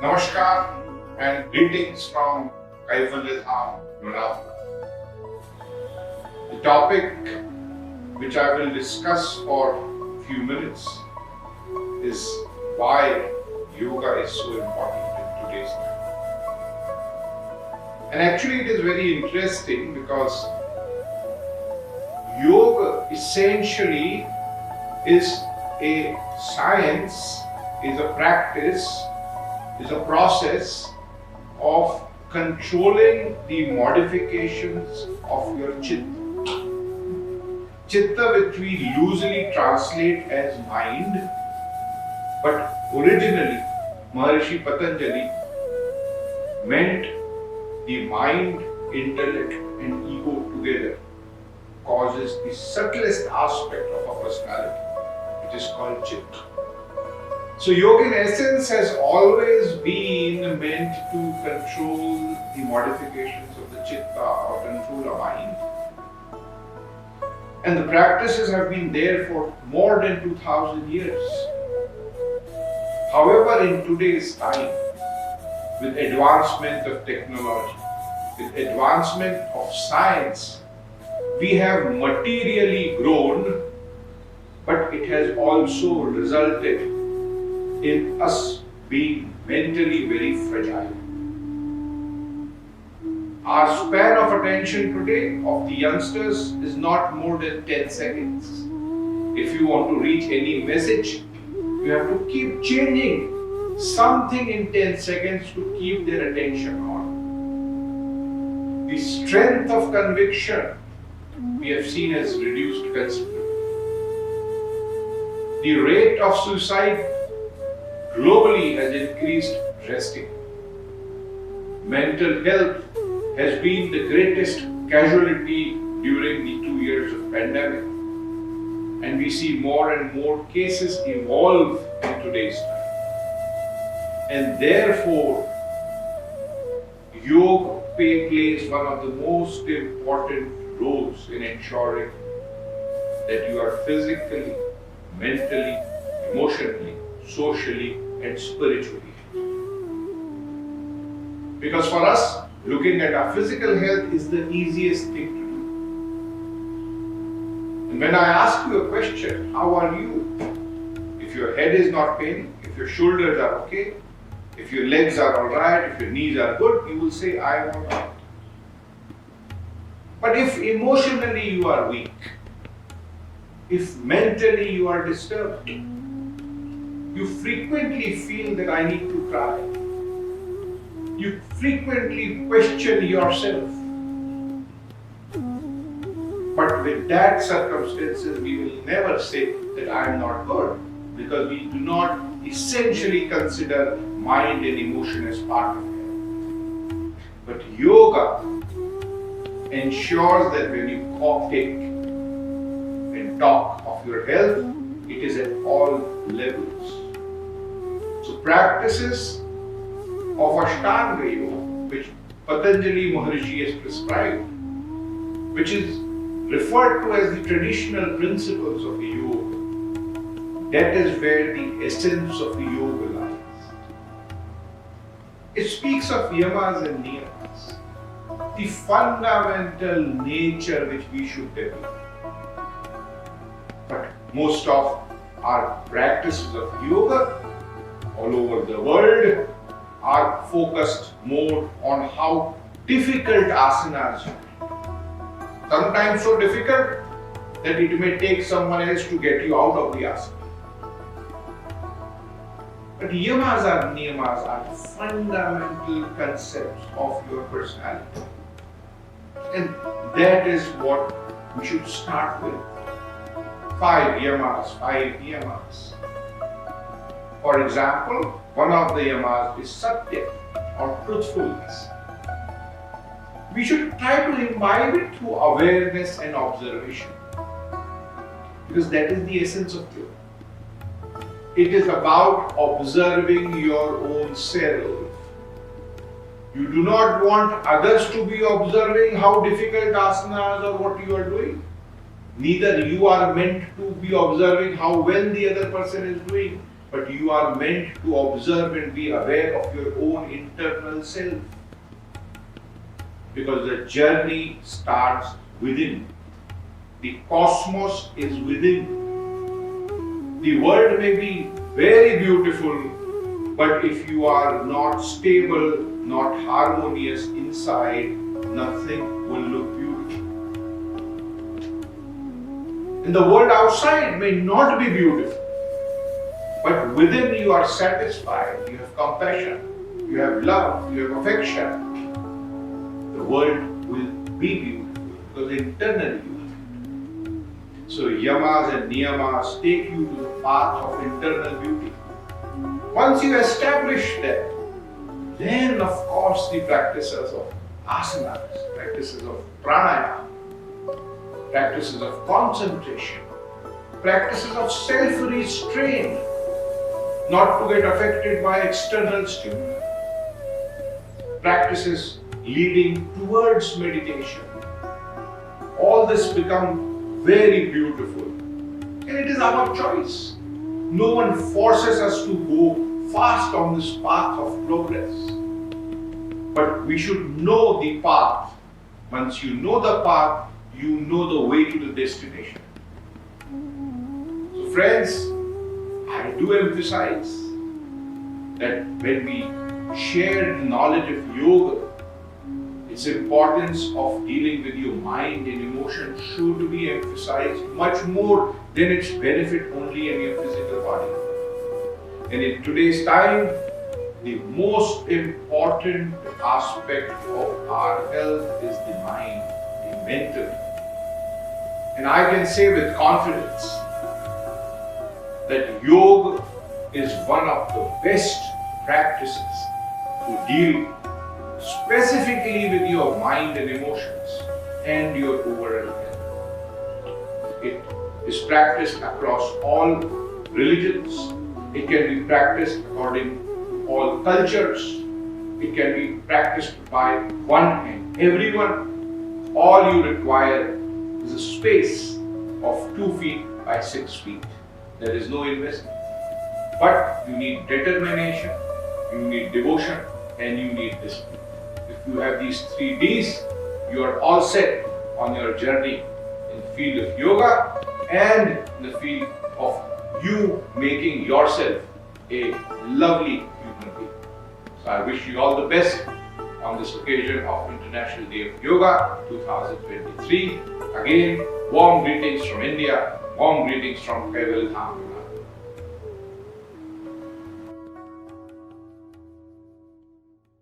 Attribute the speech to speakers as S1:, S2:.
S1: Namaskar and greetings from Kaivalyadhama, Lonavala. The topic which I will discuss for a few minutes is why yoga is so important in today's time. And actually it is very interesting because yoga essentially is a science, is a practice, is a process of controlling the modifications of your chitta. Chitta, which we loosely translate as mind, but originally Maharishi Patanjali meant the mind, intellect and ego together causes the subtlest aspect of our personality, which is called chitta. So yoga in essence has always been meant to control the modifications of the chitta or control a mind. And the practices have been there for more than 2000 years. However, in today's time, with advancement of technology, with advancement of science, we have materially grown, but it has also resulted in us being mentally very fragile. Our span of attention today of the youngsters is not more than 10 seconds. If you want to reach any message, you have to keep changing something in 10 seconds to keep their attention on. The strength of conviction we have seen has reduced considerably. The rate of suicide globally has increased drastically. Mental health has been the greatest casualty during the 2 years of pandemic. And we see more and more cases evolve in today's time. And therefore, yoga plays one of the most important roles in ensuring that you are physically, mentally, emotionally, socially and spiritually. Because for us, looking at our physical health is the easiest thing to do. And when I ask you a question, how are you? If your head is not paining, if your shoulders are okay, if your legs are alright, if your knees are good, you will say, I am alright. But if emotionally you are weak, if mentally you are disturbed, you frequently feel that I need to cry. You frequently question yourself. But with that circumstances, we will never say that I am not good, because we do not essentially consider mind and emotion as part of it. But yoga ensures that when you take and talk of your health, it is at all levels. So practices of Ashtanga Yoga, which Patanjali Maharishi has prescribed, which is referred to as the traditional principles of the yoga, that is where the essence of the yoga lies. It speaks of yamas and niyamas, the fundamental nature which we should develop. But most of our practices of yoga all over the world are focused more on how difficult asanas are. Sometimes so difficult that it may take someone else to get you out of the asana. But yamas and niyamas are fundamental concepts of your personality. And that is what we should start with. 5 yamas, 5 niyamas. For example, one of the yamas is satya or truthfulness. We should try to imbibe it through awareness and observation, because that is the essence of yoga. It is about observing your own self. You do not want others to be observing how difficult asanas or what you are doing. Neither you are meant to be observing how well the other person is doing. but you are meant to observe and be aware of your own internal self. Because the journey starts within. The cosmos is within. The world may be very beautiful, but if you are not stable, not harmonious inside, nothing will look beautiful. And the world outside may not be beautiful, but within you are satisfied, you have compassion, you have love, you have affection. The world will be beautiful because internally you are. So yamas and niyamas take you to the path of internal beauty. Once you establish that, then of course the practices of asanas, practices of pranayama, practices of concentration, practices of self-restraint, not to get affected by external stimuli, practices leading towards meditation. All this become very beautiful, and it is our choice. No one forces us to go fast on this path of progress, but we should know the path. Once you know the path, you know the way to the destination. So friends, I do emphasize that when we share the knowledge of yoga, its importance of dealing with your mind and emotion should be emphasized much more than its benefit only in your physical body. And in today's time, the most important aspect of our health is the mind, the mental. And I can say with confidence that yoga is one of the best practices to deal specifically with your mind and emotions and your overall health. It is practiced across all religions. It can be practiced according to all cultures. It can be practiced by one and everyone. All you require is a space of 2 feet by 6 feet. There is no investment. But you need determination, you need devotion, and you need discipline. If you have these 3 Ds, you are all set on your journey in the field of yoga and in the field of you making yourself a lovely human being. So I wish you all the best on this occasion of International Day of Yoga 2023. Again, warm greetings from India, warm greetings from Kaivalyadhama.